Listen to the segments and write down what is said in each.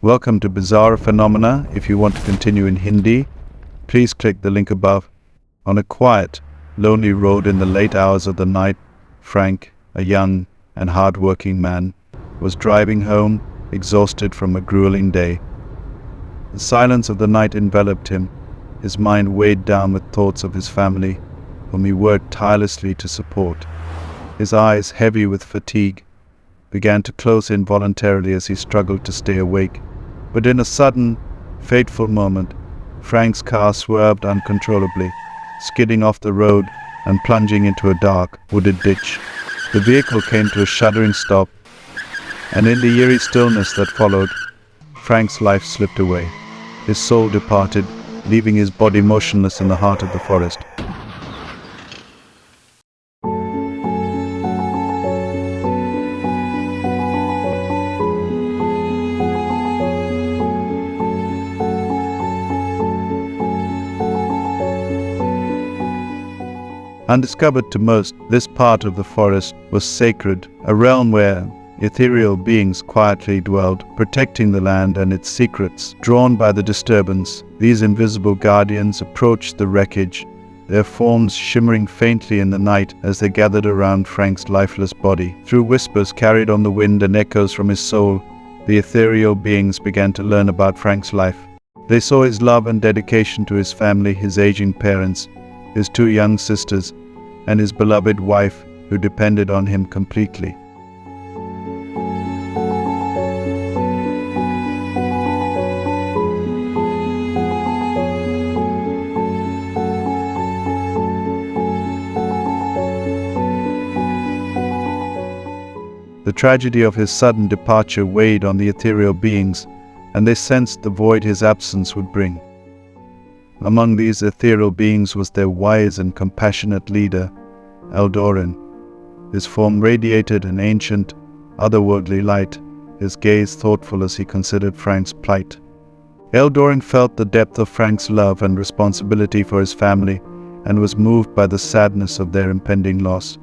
Welcome to Bizarre Phenomena. If you want to continue in Hindi, please click the link above. On a quiet, lonely road in the late hours of the night, Frank, a young and hardworking man, was driving home, exhausted from a grueling day. The silence of the night enveloped him, his mind weighed down with thoughts of his family, whom he worked tirelessly to support. His eyes, heavy with fatigue, began to close involuntarily as he struggled to stay awake. But in a sudden, fateful moment, Frank's car swerved uncontrollably, skidding off the road and plunging into a dark, wooded ditch. The vehicle came to a shuddering stop, and in the eerie stillness that followed, Frank's life slipped away. His soul departed, leaving his body motionless in the heart of the forest. Undiscovered to most, this part of the forest was sacred, a realm where ethereal beings quietly dwelled, protecting the land and its secrets. Drawn by the disturbance, these invisible guardians approached the wreckage, their forms shimmering faintly in the night as they gathered around Frank's lifeless body. Through whispers carried on the wind and echoes from his soul, the ethereal beings began to learn about Frank's life. They saw his love and dedication to his family, his aging parents, his two young sisters, and his beloved wife, who depended on him completely. The tragedy of his sudden departure weighed on the ethereal beings, and they sensed the void his absence would bring. Among these ethereal beings was their wise and compassionate leader, Eldorin. His form radiated an ancient, otherworldly light, his gaze thoughtful as he considered Frank's plight. Eldorin felt the depth of Frank's love and responsibility for his family and was moved by the sadness of their impending loss.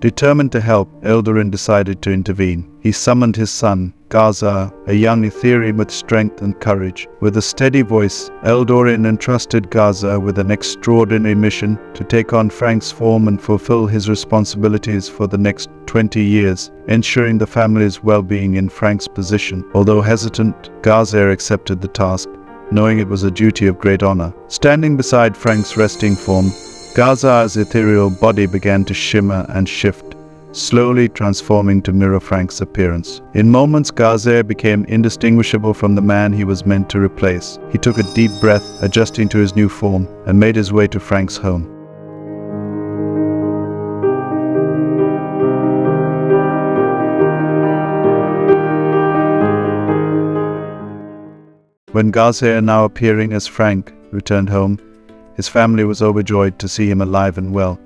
Determined to help, Eldorin decided to intervene. He summoned his son, Garzair, a young Ethereal with strength and courage. With a steady voice, Eldorin entrusted Garzair with an extraordinary mission to take on Frank's form and fulfill his responsibilities for the next 20 years, ensuring the family's well-being in Frank's position. Although hesitant, Garzair accepted the task, knowing it was a duty of great honor. Standing beside Frank's resting form, Garzair's ethereal body began to shimmer and shift, slowly transforming to mirror Frank's appearance. In moments, Garzair became indistinguishable from the man he was meant to replace. He took a deep breath, adjusting to his new form, and made his way to Frank's home. When Garzair, now appearing as Frank, returned home, his family was overjoyed to see him alive and well.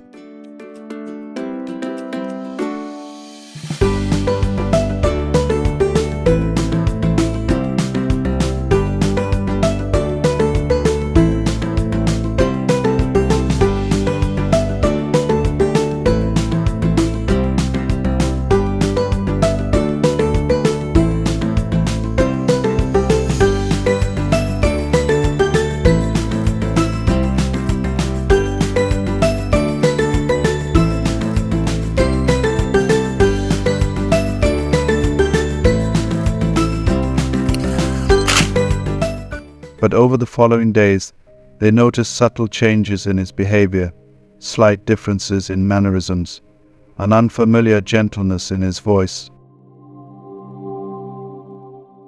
But over the following days, they noticed subtle changes in his behavior, slight differences in mannerisms, an unfamiliar gentleness in his voice.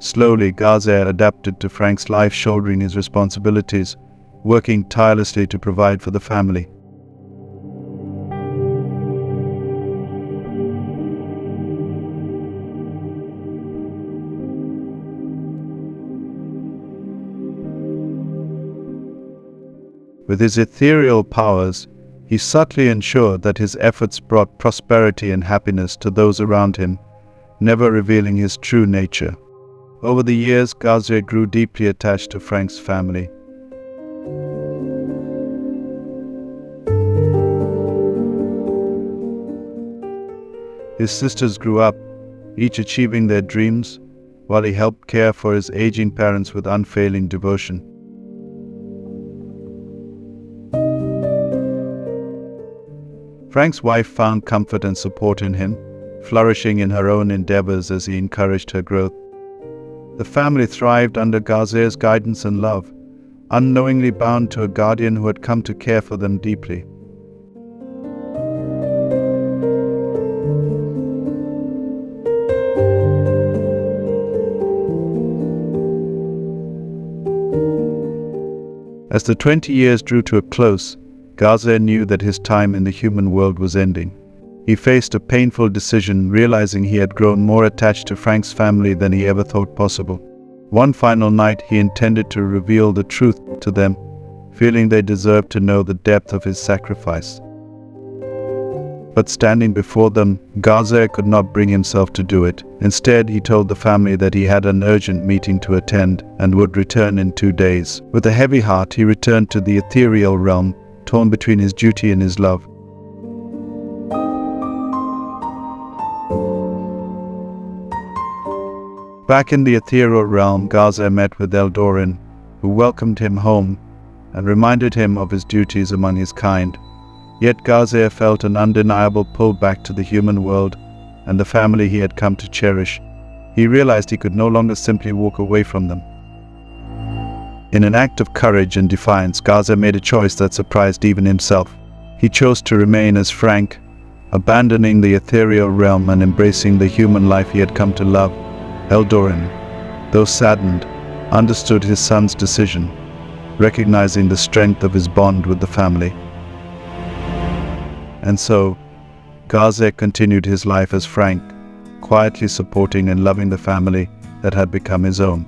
Slowly, Garzair adapted to Frank's life, shouldering his responsibilities, working tirelessly to provide for the family. With his ethereal powers, he subtly ensured that his efforts brought prosperity and happiness to those around him, never revealing his true nature. Over the years, Garzair grew deeply attached to Frank's family. His sisters grew up, each achieving their dreams, while he helped care for his aging parents with unfailing devotion. Frank's wife found comfort and support in him, flourishing in her own endeavors as he encouraged her growth. The family thrived under Garzair's guidance and love, unknowingly bound to a guardian who had come to care for them deeply. As the 20 years drew to a close, Garzair knew that his time in the human world was ending. He faced a painful decision, realizing he had grown more attached to Frank's family than he ever thought possible. One final night, he intended to reveal the truth to them, feeling they deserved to know the depth of his sacrifice. But standing before them, Garzair could not bring himself to do it. Instead, he told the family that he had an urgent meeting to attend and would return in 2 days. With a heavy heart, he returned to the ethereal realm, torn between his duty and his love. Back in the ethereal realm, Garzair met with Eldorin, who welcomed him home and reminded him of his duties among his kind. Yet Garzair felt an undeniable pull back to the human world and the family he had come to cherish. He realized he could no longer simply walk away from them. In an act of courage and defiance, Garzair made a choice that surprised even himself. He chose to remain as Frank, abandoning the ethereal realm and embracing the human life he had come to love. Eldorin, though saddened, understood his son's decision, recognizing the strength of his bond with the family. And so, Garzair continued his life as Frank, quietly supporting and loving the family that had become his own.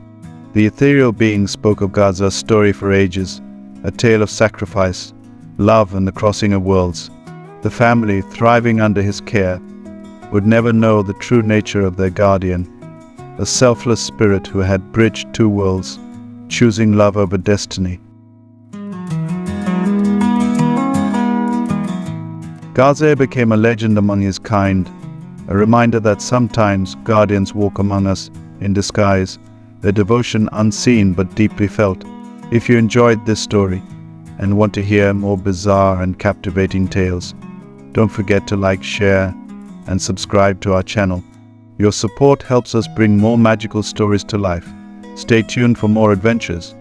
The ethereal being spoke of Garzair's story for ages, a tale of sacrifice, love, and the crossing of worlds. The family, thriving under his care, would never know the true nature of their guardian, a selfless spirit who had bridged 2 worlds, choosing love over destiny. Garzair became a legend among his kind, a reminder that sometimes guardians walk among us in disguise, their devotion unseen but deeply felt. If you enjoyed this story and want to hear more bizarre and captivating tales, don't forget to like, share, and subscribe to our channel. Your support helps us bring more magical stories to life. Stay tuned for more adventures.